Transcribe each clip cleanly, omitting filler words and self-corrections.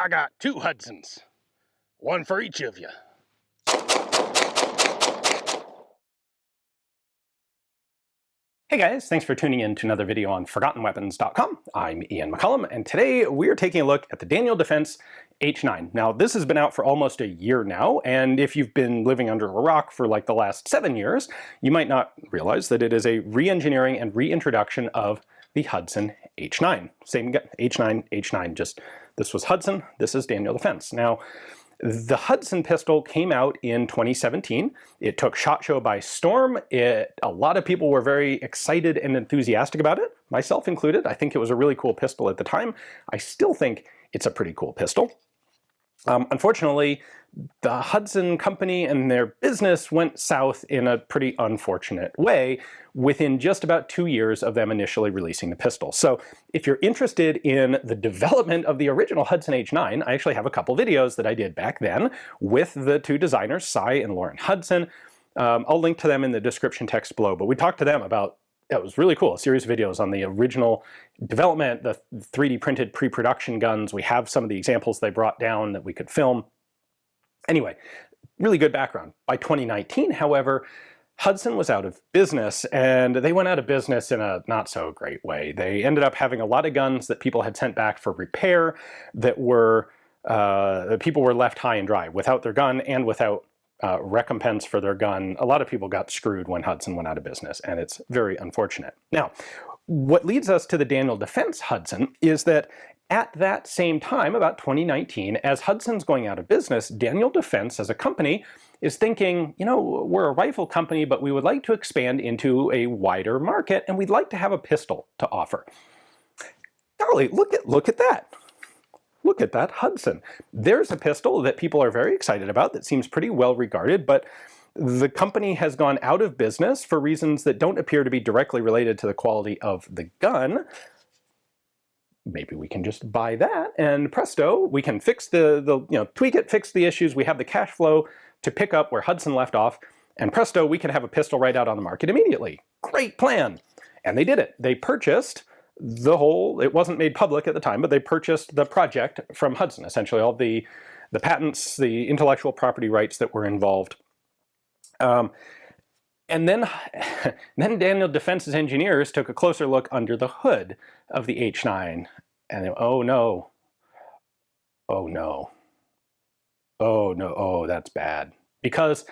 I got 2 Hudsons, one for each of you. Hey guys, thanks for tuning in to another video on ForgottenWeapons.com. I'm Ian McCullum, and today we're taking a look at the Daniel Defense H9. Now, this has been out for almost a year now, and if you've been living under a rock for like the last 7 years, you might not realize that it is a re-engineering and reintroduction of the Hudson H9. Same H9, just this was Hudson, this is Daniel Defense. Now, the Hudson pistol came out in 2017. It took SHOT Show by storm. A lot of people were very excited and enthusiastic about it, myself included. I think it was a really cool pistol at the time. I still think it's a pretty cool pistol. Unfortunately, the Hudson company and their business went south in a pretty unfortunate way within just about 2 years of them initially releasing the pistol. So if you're interested in the development of the original Hudson H9, I actually have a couple videos that I did back then with the 2 designers, Cy and Lauren Hudson. I'll link to them in the description text below, but we talked to them about, it was really cool, a series of videos on the original development, the 3D printed pre-production guns. We have some of the examples they brought down that we could film. Anyway, really good background. By 2019, however, Hudson was out of business, and they went out of business in a not so great way. They ended up having a lot of guns that people had sent back for repair that were, people were left high and dry without their gun and without recompense for their gun. A lot of people got screwed when Hudson went out of business, and it's very unfortunate. Now, what leads us to the Daniel Defense Hudson is that at that same time, about 2019, as Hudson's going out of business, Daniel Defense as a company is thinking, you know, we're a rifle company, but we would like to expand into a wider market, and we'd like to have a pistol to offer. Golly, look at that. Look at that Hudson. There's a pistol that people are very excited about that seems pretty well regarded, but the company has gone out of business for reasons that don't appear to be directly related to the quality of the gun. Maybe we can just buy that, and presto, we can fix tweak it, fix the issues. We have the cash flow to pick up where Hudson left off, and presto, we can have a pistol right out on the market immediately. Great plan. And they did it. They purchased the whole, it wasn't made public at the time, but they purchased the project from Hudson, essentially all the patents, the intellectual property rights that were involved. And then Daniel Defense's engineers took a closer look under the hood of the H9, and they, oh no, oh no, oh no, oh that's bad. Because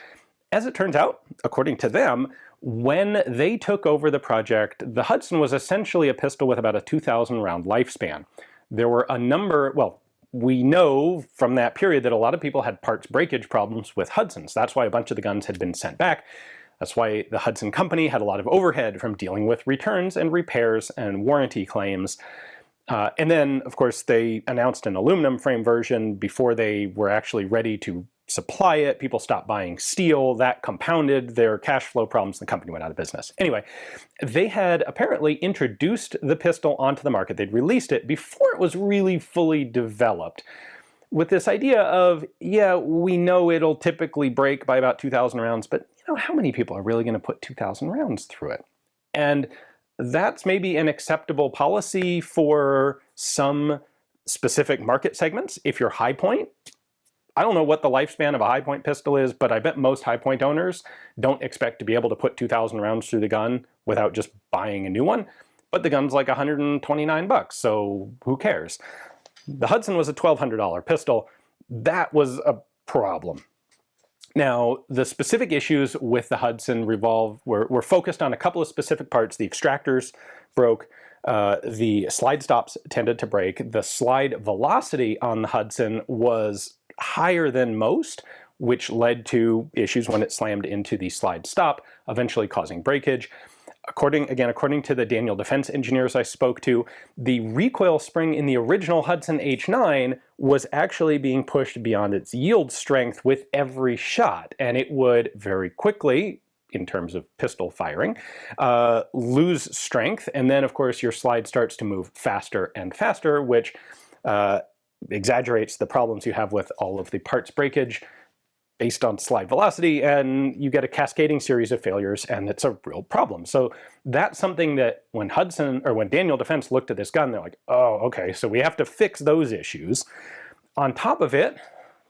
as it turns out, according to them, when they took over the project, the Hudson was essentially a pistol with about a 2,000 round lifespan. There were a number, well, we know from that period that a lot of people had parts breakage problems with Hudsons. That's why a bunch of the guns had been sent back. That's why the Hudson company had a lot of overhead from dealing with returns and repairs and warranty claims. And then, of course, they announced an aluminum frame version before they were actually ready to supply it. People stopped buying steel. That compounded their cash flow problems. The company went out of business. Anyway, they had apparently introduced the pistol onto the market. They'd released it before it was really fully developed, with this idea of, yeah, we know it'll typically break by about 2,000 rounds, but you know, how many people are really going to put 2,000 rounds through it? And that's maybe an acceptable policy for some specific market segments. If you're high point, I don't know what the lifespan of a high point pistol is, but I bet most high point owners don't expect to be able to put 2,000 rounds through the gun without just buying a new one. But the gun's like 129 bucks, so who cares? The Hudson was a $1,200 pistol. That was a problem. Now, the specific issues with the Hudson were focused on a couple of specific parts. The extractors broke, the slide stops tended to break, the slide velocity on the Hudson was higher than most, which led to issues when it slammed into the slide stop, eventually causing breakage. According to the Daniel Defense engineers I spoke to, the recoil spring in the original Hudson H9 was actually being pushed beyond its yield strength with every shot, and it would very quickly, in terms of pistol firing, lose strength, and then of course your slide starts to move faster and faster, which exaggerates the problems you have with all of the parts breakage based on slide velocity, and you get a cascading series of failures, and it's a real problem. So that's something that when Daniel Defense looked at this gun, they're like, oh, okay, so we have to fix those issues. On top of it,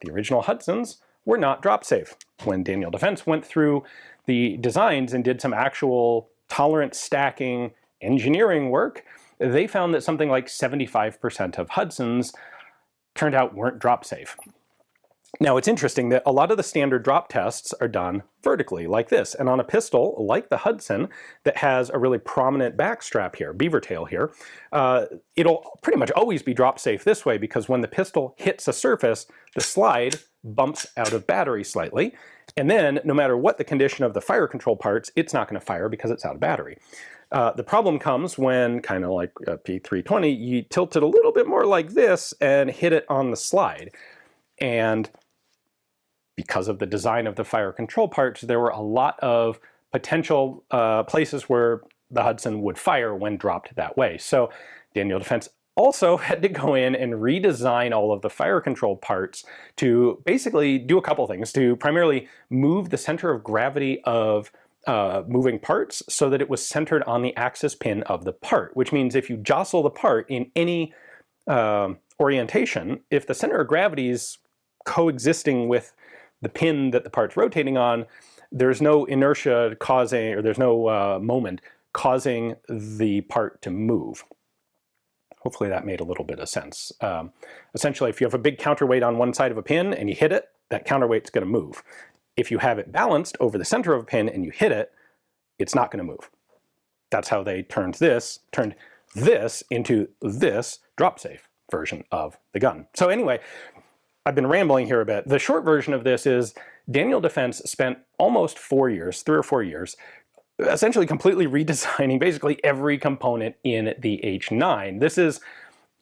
the original Hudsons were not drop safe. When Daniel Defense went through the designs and did some actual tolerance stacking engineering work, they found that something like 75% of Hudsons turned out weren't drop safe. Now it's interesting that a lot of the standard drop tests are done vertically like this, and on a pistol like the Hudson that has a really prominent back strap here, beaver tail here, it'll pretty much always be drop safe this way, because when the pistol hits a surface, the slide bumps out of battery slightly, and then no matter what the condition of the fire control parts, it's not going to fire because it's out of battery. The problem comes when, kind of like a P320, you tilt it a little bit more like this and hit it on the slide. And because of the design of the fire control parts, there were a lot of potential places where the Hudson would fire when dropped that way. So Daniel Defense also had to go in and redesign all of the fire control parts to basically do a couple things, to primarily move the center of gravity of moving parts so that it was centered on the axis pin of the part, which means if you jostle the part in any orientation, if the center of gravity is coexisting with the pin that the part's rotating on, there's no inertia causing, or there's no moment causing the part to move. Hopefully that made a little bit of sense. Essentially, if you have a big counterweight on one side of a pin and you hit it, that counterweight's going to move. If you have it balanced over the center of a pin and you hit it, it's not going to move. That's how they turned this into this drop-safe version of the gun. So anyway, I've been rambling here a bit. The short version of this is Daniel Defense spent almost 4 years, 3 or 4 years, essentially completely redesigning basically every component in the H9. This is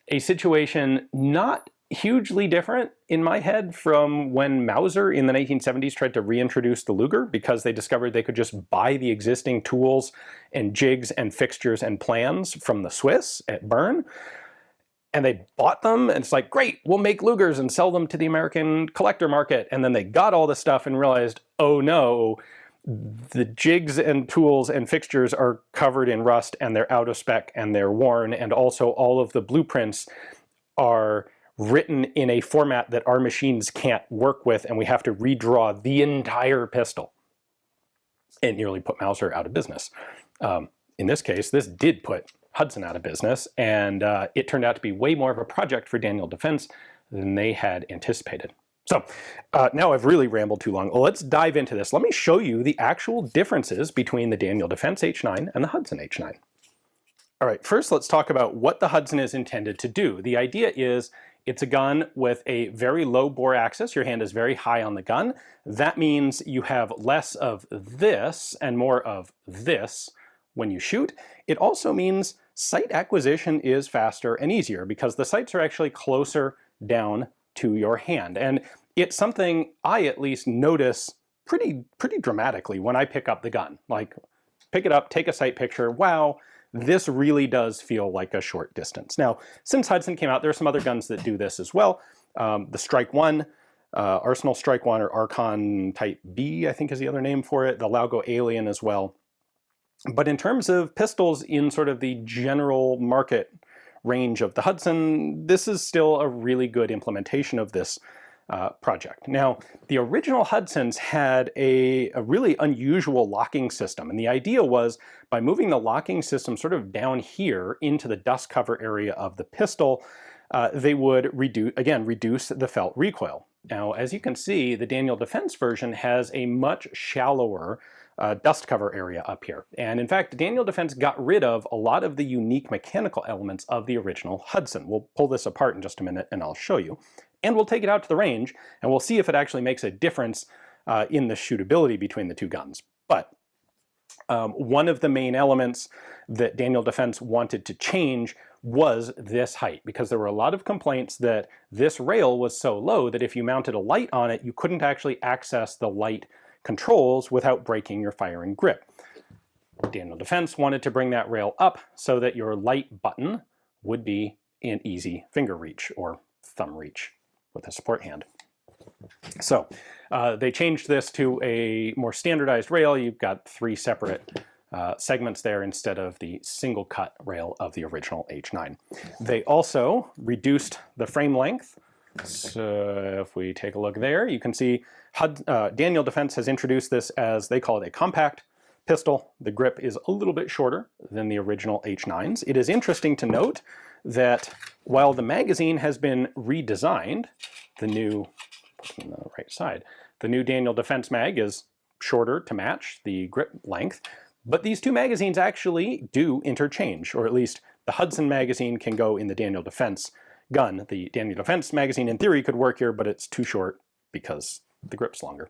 a situation not hugely different in my head from when Mauser in the 1970s tried to reintroduce the Luger, because they discovered they could just buy the existing tools and jigs and fixtures and plans from the Swiss at Bern. And they bought them, and it's like, great, we'll make Lugers and sell them to the American collector market. And then they got all the stuff and realized, oh no, the jigs and tools and fixtures are covered in rust and they're out of spec and they're worn. And also all of the blueprints are written in a format that our machines can't work with, and we have to redraw the entire pistol. It nearly put Mauser out of business. In this case, this did put Hudson out of business, and it turned out to be way more of a project for Daniel Defense than they had anticipated. So now I've really rambled too long. Let's dive into this. Let me show you the actual differences between the Daniel Defense H9 and the Hudson H9. All right, first let's talk about what the Hudson is intended to do. The idea is it's a gun with a very low bore axis. Your hand is very high on the gun. That means you have less of this and more of this when you shoot. It also means sight acquisition is faster and easier because the sights are actually closer down to your hand. And it's something I at least notice pretty dramatically when I pick up the gun. Like, pick it up, take a sight picture, wow, this really does feel like a short distance. Now, since Hudson came out, there are some other guns that do this as well. The Strike 1, Arsenal Strike 1, or Archon Type B, I think is the other name for it, the Laugo Alien as well. But in terms of pistols in sort of the general market range of the Hudson, this is still a really good implementation of this project. Now, the original Hudsons had a really unusual locking system, and the idea was by moving the locking system sort of down here into the dust cover area of the pistol, they would reduce the felt recoil. Now, as you can see, the Daniel Defense version has a much shallower dust cover area up here. And in fact, Daniel Defense got rid of a lot of the unique mechanical elements of the original Hudson. We'll pull this apart in just a minute and I'll show you. And we'll take it out to the range and we'll see if it actually makes a difference in the shootability between the two guns. But one of the main elements that Daniel Defense wanted to change was this height, because there were a lot of complaints that this rail was so low that if you mounted a light on it, you couldn't actually access the light controls without breaking your firing grip. Daniel Defense wanted to bring that rail up so that your light button would be in easy finger reach or thumb reach with a support hand. So they changed this to a more standardized rail. You've got 3 separate segments there instead of the single cut rail of the original H9. They also reduced the frame length So if we take a look there, you can see Daniel Defense has introduced this as, they call it a compact pistol. The grip is a little bit shorter than the original H9s. It is interesting to note that while the magazine has been redesigned, the new, on the right side, the new Daniel Defense mag is shorter to match the grip length, but these two magazines actually do interchange, or at least the Hudson magazine can go in the Daniel Defense gun. The Daniel Defense magazine in theory could work here, but it's too short because the grip's longer.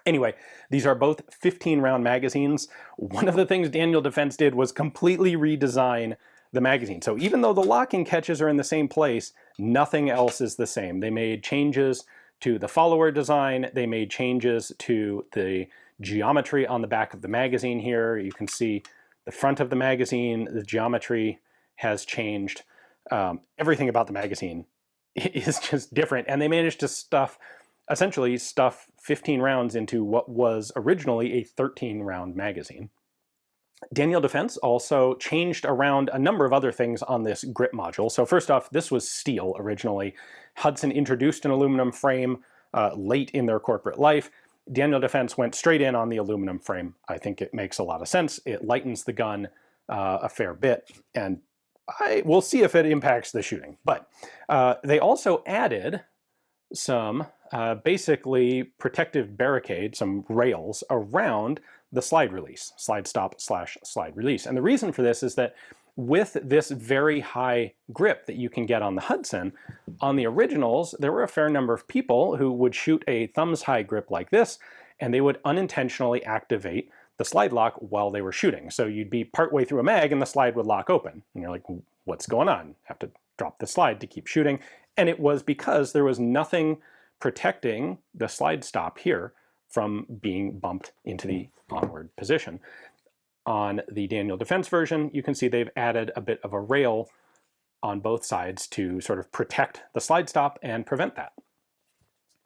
Anyway, these are both 15-round magazines. One of the things Daniel Defense did was completely redesign the magazine. So even though the locking catches are in the same place, nothing else is the same. They made changes to the follower design. They made changes to the geometry on the back of the magazine here. You can see the front of the magazine, the geometry has changed. Everything about the magazine is just different. And they managed to essentially stuff 15 rounds into what was originally a 13-round magazine. Daniel Defense also changed around a number of other things on this grip module. So first off, this was steel originally. Hudson introduced an aluminum frame late in their corporate life. Daniel Defense went straight in on the aluminum frame. I think it makes a lot of sense. It lightens the gun a fair bit, and we'll see if it impacts the shooting. But they also added some basically protective barricade, some rails around the slide release, slide stop / slide release. And the reason for this is that with this very high grip that you can get on the Hudson, on the originals, there were a fair number of people who would shoot a thumbs high grip like this, and they would unintentionally activate the slide lock while they were shooting. So you'd be partway through a mag and the slide would lock open. And you're like, what's going on? Have to drop the slide to keep shooting. And it was because there was nothing protecting the slide stop here from being bumped into the onward position. On the Daniel Defense version, you can see they've added a bit of a rail on both sides to sort of protect the slide stop and prevent that.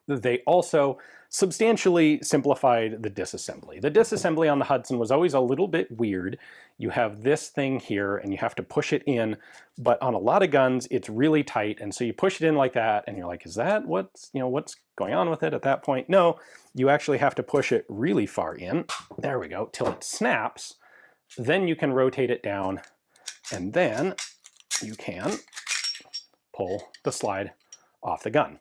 They also substantially simplified the disassembly. The disassembly on the Hudson was always a little bit weird. You have this thing here and you have to push it in, but on a lot of guns it's really tight, and so you push it in like that and you're like, is that what's going on with it at that point? No, you actually have to push it really far in. There we go, till it snaps. Then you can rotate it down, and then you can pull the slide off the gun.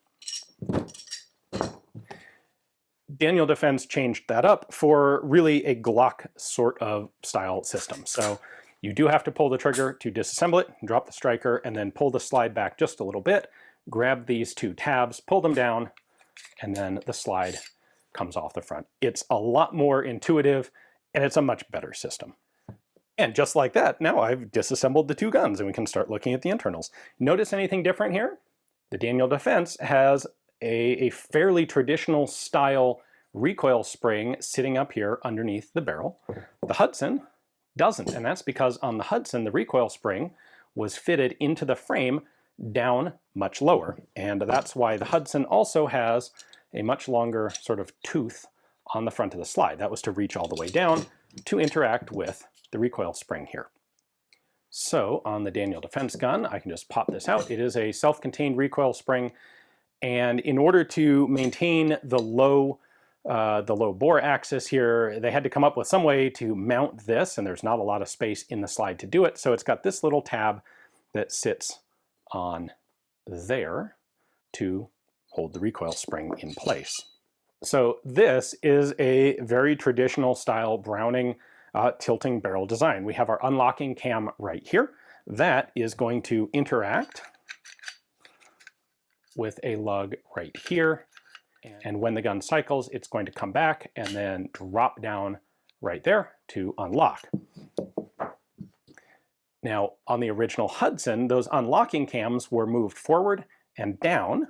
Daniel Defense changed that up for really a Glock sort of style system. So you do have to pull the trigger to disassemble it, drop the striker, and then pull the slide back just a little bit, grab these two tabs, pull them down, and then the slide comes off the front. It's a lot more intuitive, and it's a much better system. And just like that, now I've disassembled the two guns and we can start looking at the internals. Notice anything different here? The Daniel Defense has a fairly traditional style recoil spring sitting up here underneath the barrel. The Hudson doesn't, and that's because on the Hudson, the recoil spring was fitted into the frame down much lower. And that's why the Hudson also has a much longer sort of tooth on the front of the slide. That was to reach all the way down to interact with the recoil spring here. So on the Daniel Defense gun, I can just pop this out. It is a self-contained recoil spring, and in order to maintain the low bore axis here, they had to come up with some way to mount this, and there's not a lot of space in the slide to do it. So it's got this little tab that sits on there to hold the recoil spring in place. So this is a very traditional style Browning tilting barrel design. We have our unlocking cam right here. That is going to interact with a lug right here. And when the gun cycles, it's going to come back and then drop down right there to unlock. Now, on the original Hudson, those unlocking cams were moved forward and down,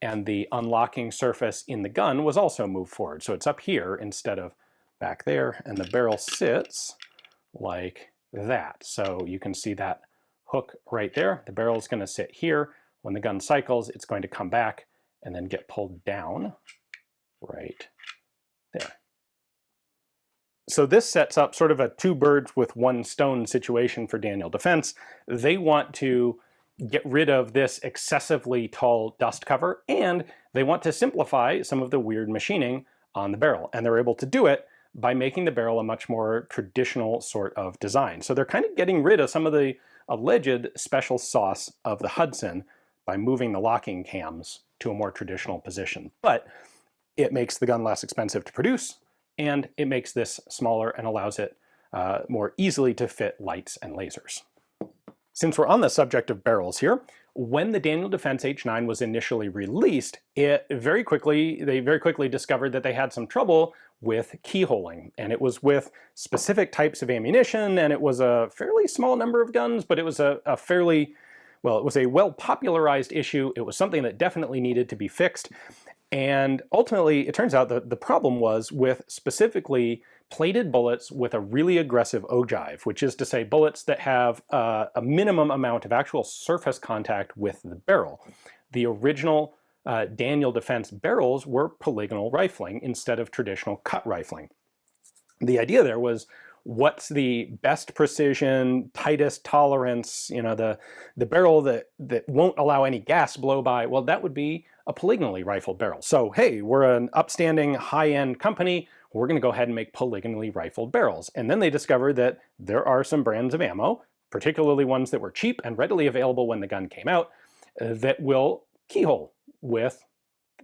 and the unlocking surface in the gun was also moved forward. So it's up here instead of back there, and the barrel sits like that. So you can see that hook right there. The barrel is going to sit here. When the gun cycles, it's going to come back and then get pulled down right there. So this sets up sort of a two birds with one stone situation for Daniel Defense. They want to get rid of this excessively tall dust cover, and they want to simplify some of the weird machining on the barrel. And they're able to do it by making the barrel a much more traditional sort of design. So they're kind of getting rid of some of the alleged special sauce of the Hudson by moving the locking cams to a more traditional position. But it makes the gun less expensive to produce, and it makes this smaller and allows it more easily to fit lights and lasers. Since we're on the subject of barrels here, when the Daniel Defense H9 was initially released, they very quickly discovered that they had some trouble with keyholing. And it was with specific types of ammunition, and it was a fairly small number of guns, but it was a well-popularized issue. It was something that definitely needed to be fixed. And ultimately, it turns out that the problem was with specifically plated bullets with a really aggressive ogive, which is to say bullets that have a minimum amount of actual surface contact with the barrel. The original Daniel Defense barrels were polygonal rifling instead of traditional cut rifling. The idea there was, what's the best precision, tightest tolerance, the barrel that won't allow any gas blow by? Well, that would be a polygonally rifled barrel. So hey, we're an upstanding high-end company, we're going to go ahead and make polygonally rifled barrels. And then they discovered that there are some brands of ammo, particularly ones that were cheap and readily available when the gun came out, that will keyhole with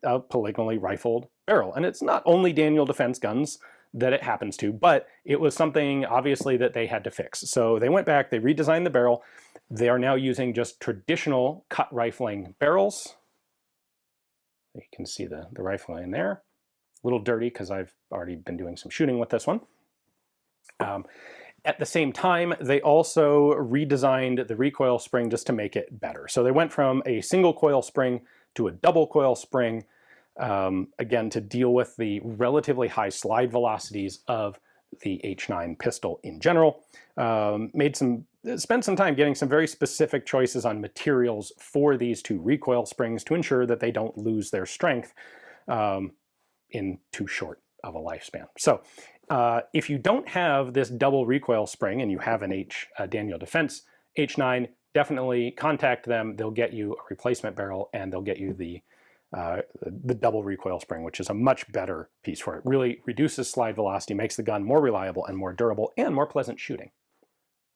a polygonally rifled barrel. And it's not only Daniel Defense guns that it happens to, but it was something obviously that they had to fix. So they went back, they redesigned the barrel. They are now using just traditional cut rifling barrels. You can see the rifling in there. A little dirty because I've already been doing some shooting with this one. At the same time, they also redesigned the recoil spring just to make it better. So they went from a single coil spring to a double coil spring, again, to deal with the relatively high slide velocities of the H9 pistol in general. Spent some time getting some very specific choices on materials for these two recoil springs to ensure that they don't lose their strength in too short of a lifespan. So if you don't have this double recoil spring and you have an Daniel Defense H9, definitely contact them. They'll get you a replacement barrel, and they'll get you the double recoil spring, which is a much better piece for it. Really reduces slide velocity, makes the gun more reliable and more durable and more pleasant shooting.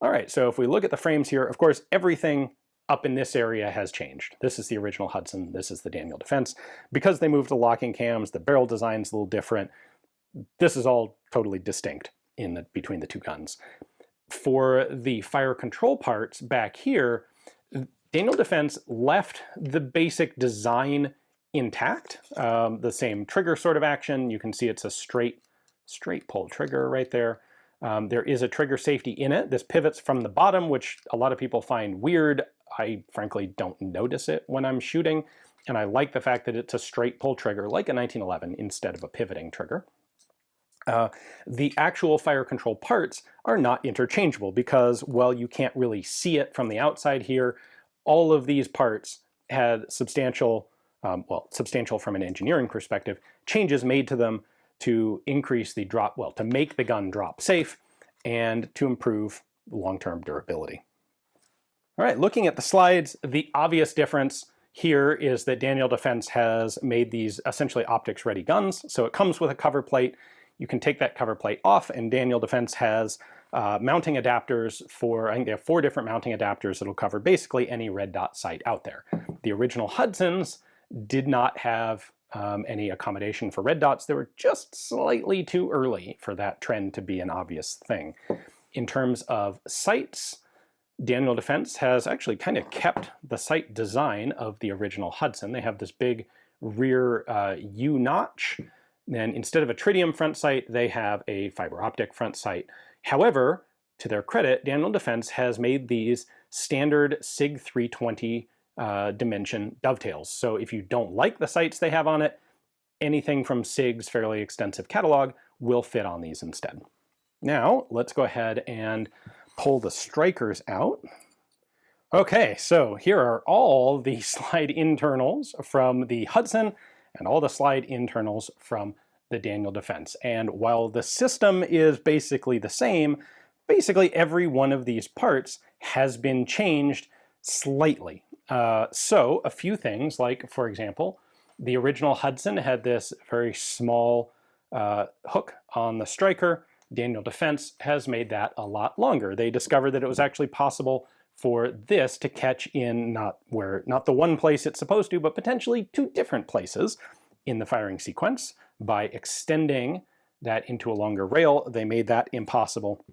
All right, so if we look at the frames here, of course, everything up in this area has changed. This is the original Hudson, this is the Daniel Defense. Because they moved to locking cams, the barrel design's a little different. This is all totally distinct between the two guns. For the fire control parts back here, Daniel Defense left the basic design intact, the same trigger sort of action. You can see it's a straight pull trigger right there. There is a trigger safety in it. This pivots from the bottom, which a lot of people find weird. I frankly don't notice it when I'm shooting, and I like the fact that it's a straight pull trigger like a 1911 instead of a pivoting trigger. The actual fire control parts are not interchangeable because, well, you can't really see it from the outside here. All of these parts had substantial from an engineering perspective, changes made to them to increase the drop, to make the gun drop safe and to improve long-term durability. All right, looking at the slides, the obvious difference here is that Daniel Defense has made these essentially optics-ready guns. So it comes with a cover plate. You can take that cover plate off, and Daniel Defense has mounting adapters for, I think they have 4 different mounting adapters that'll cover basically any red dot sight out there. The original Hudsons did not have any accommodation for red dots. They were just slightly too early for that trend to be an obvious thing. In terms of sights, Daniel Defense has actually kind of kept the sight design of the original Hudson. They have this big rear U-notch. Then instead of a tritium front sight, they have a fiber optic front sight. However, to their credit, Daniel Defense has made these standard SIG 320 dimension dovetails. So if you don't like the sights they have on it, anything from SIG's fairly extensive catalog will fit on these instead. Now, let's go ahead and pull the strikers out. Okay, so here are all the slide internals from the Hudson and all the slide internals from the Daniel Defense. And while the system is basically the same, basically every one of these parts has been changed slightly. So a few things, like, for example, the original Hudson had this very small hook on the striker. Daniel Defense has made that a lot longer. They discovered that it was actually possible for this to catch in not the one place it's supposed to, but potentially two different places in the firing sequence. By extending that into a longer rail, they made that impossible.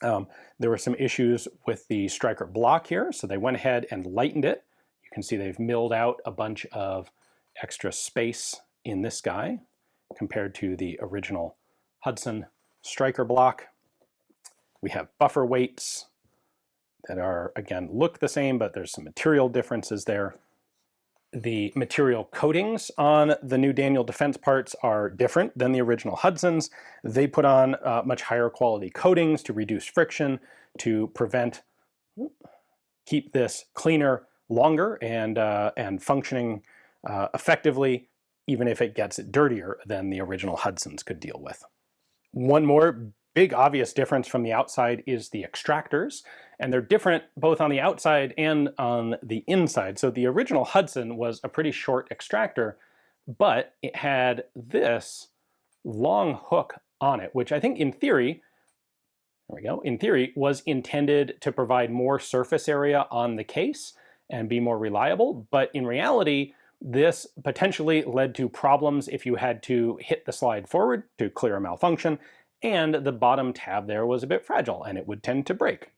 There were some issues with the striker block here, so they went ahead and lightened it. You can see they've milled out a bunch of extra space in this guy compared to the original Hudson striker block. We have buffer weights that are, again, look the same, but there's some material differences there. The material coatings on the new Daniel Defense parts are different than the original Hudsons. They put on much higher quality coatings to reduce friction, to keep this cleaner longer and functioning effectively, even if it gets dirtier than the original Hudsons could deal with. One more big obvious difference from the outside is the extractors, and they're different both on the outside and on the inside. So the original Hudson was a pretty short extractor, but it had this long hook on it, which I think in theory, there we go, in theory was intended to provide more surface area on the case and be more reliable, but in reality, this potentially led to problems if you had to hit the slide forward to clear a malfunction, and the bottom tab there was a bit fragile and it would tend to break.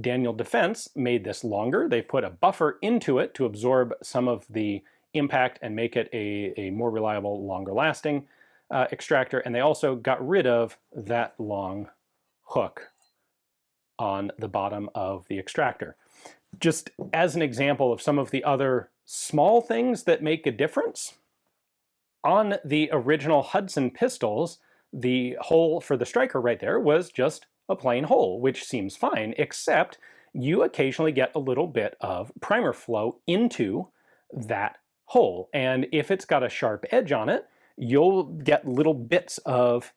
Daniel Defense made this longer. They put a buffer into it to absorb some of the impact and make it a more reliable, longer lasting extractor, and they also got rid of that long hook on the bottom of the extractor. Just as an example of some of the other small things that make a difference, on the original Hudson pistols, the hole for the striker right there was just a plain hole, which seems fine, except you occasionally get a little bit of primer flow into that hole. And if it's got a sharp edge on it, you'll get little bits of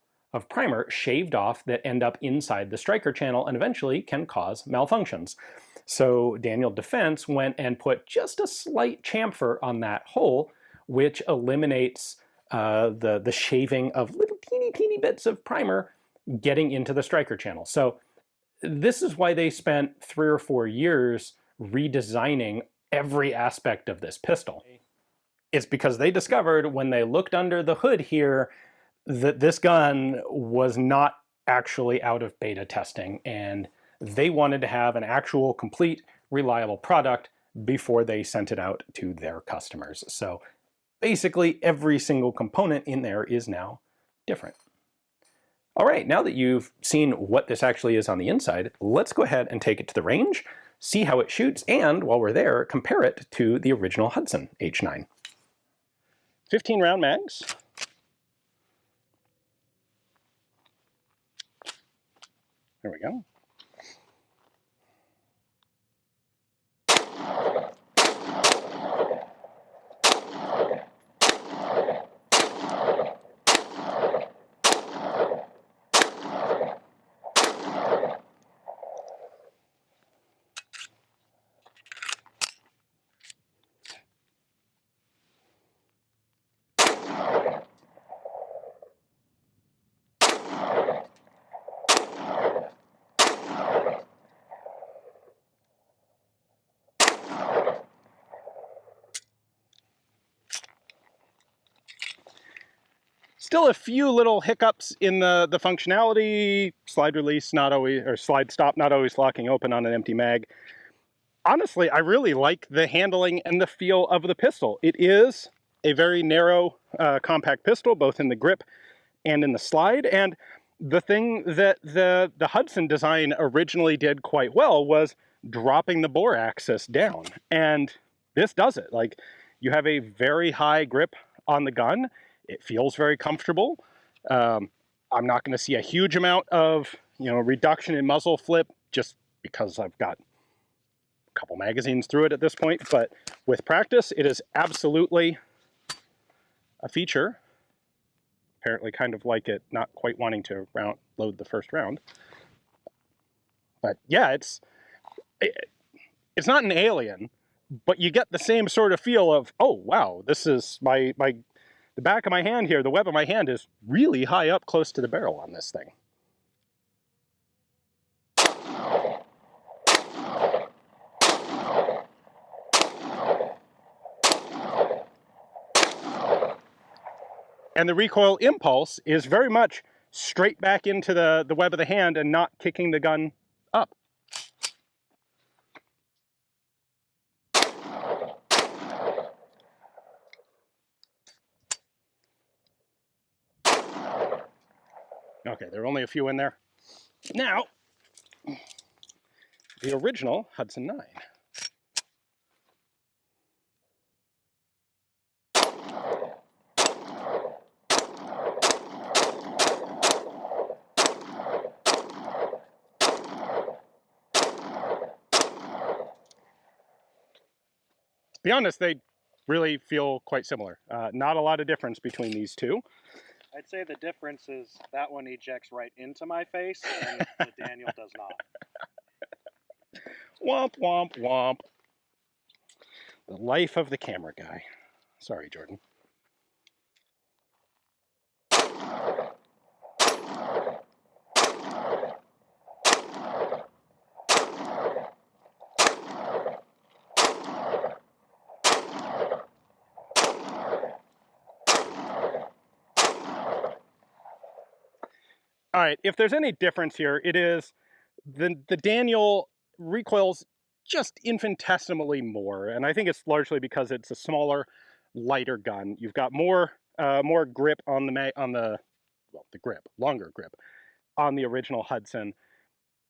primer shaved off that end up inside the striker channel and eventually can cause malfunctions. So Daniel Defense went and put just a slight chamfer on that hole, which eliminates the shaving of little teeny bits of primer getting into the striker channel. So this is why they spent 3 or 4 years redesigning every aspect of this pistol. It's because they discovered when they looked under the hood here that this gun was not actually out of beta testing, and they wanted to have an actual complete reliable product before they sent it out to their customers. So basically every single component in there is now different. All right, now that you've seen what this actually is on the inside, let's go ahead and take it to the range, see how it shoots, and while we're there, compare it to the original Hudson H9. 15 round mags. There we go. Still a few little hiccups in the functionality. Slide release not always, or slide stop not always locking open on an empty mag. Honestly, I really like the handling and the feel of the pistol. It is a very narrow, compact pistol, both in the grip and in the slide. And the thing that the Hudson design originally did quite well was dropping the bore axis down. And this does it. Like, you have a very high grip on the gun. It feels very comfortable. I'm not going to see a huge amount of, reduction in muzzle flip just because I've got a couple magazines through it at this point. But with practice, it is absolutely a feature. Apparently kind of like it not quite wanting to load the first round. But yeah, It's not an alien, but you get the same sort of feel of, oh wow, this is the back of my hand here, the web of my hand is really high up close to the barrel on this thing. And the recoil impulse is very much straight back into the web of the hand and not kicking the gun up. Okay, there are only a few in there. Now, the original Hudson 9. To be honest, they really feel quite similar. Not a lot of difference between these two. I'd say the difference is that one ejects right into my face, and the Daniel does not. Womp, womp, womp. The life of the camera guy. Sorry, Jordan. All right, if there's any difference here, it is the Daniel recoils just infinitesimally more, and I think it's largely because it's a smaller, lighter gun. You've got more grip on the grip, longer grip on the original Hudson,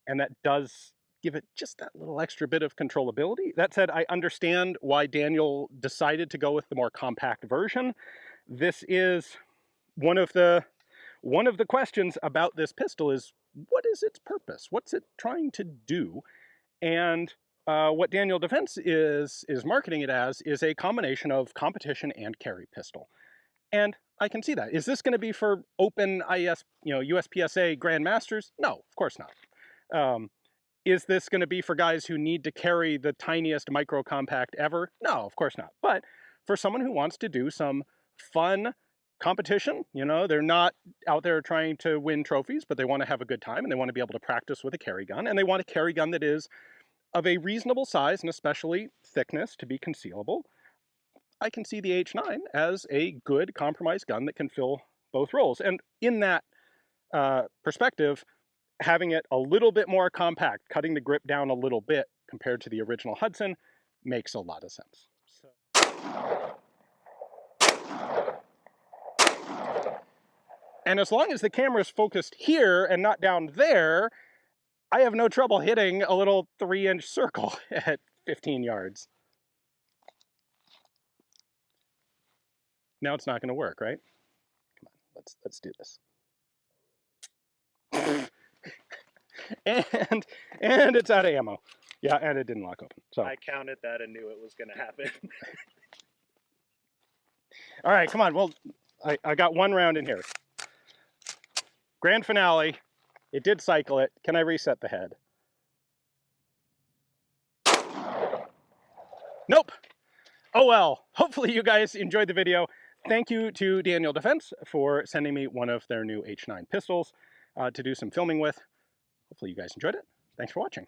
and that does give it just that little extra bit of controllability. That said, I understand why Daniel decided to go with the more compact version. This is one of the questions about this pistol is, what is its purpose? What's it trying to do? And what Daniel Defense is marketing it as is a combination of competition and carry pistol. And I can see that. Is this going to be for open IS, USPSA Grandmasters? No, of course not. Is this going to be for guys who need to carry the tiniest micro compact ever? No, of course not. But for someone who wants to do some fun competition, they're not out there trying to win trophies, but they want to have a good time and they want to be able to practice with a carry gun, and they want a carry gun that is of a reasonable size and especially thickness to be concealable. I can see the H9 as a good compromise gun that can fill both roles. And in that perspective, having it a little bit more compact, cutting the grip down a little bit compared to the original Hudson, makes a lot of sense. And as long as the camera is focused here and not down there, I have no trouble hitting a little 3-inch circle at 15 yards. Now it's not going to work, right? Come on, let's do this. and it's out of ammo. Yeah, and it didn't lock open. So I counted that and knew it was going to happen. All right, come on. Well, I got one round in here. Grand finale. It did cycle it. Can I reset the head? Nope. Oh well. Hopefully you guys enjoyed the video. Thank you to Daniel Defense for sending me one of their new H9 pistols to do some filming with. Hopefully you guys enjoyed it. Thanks for watching.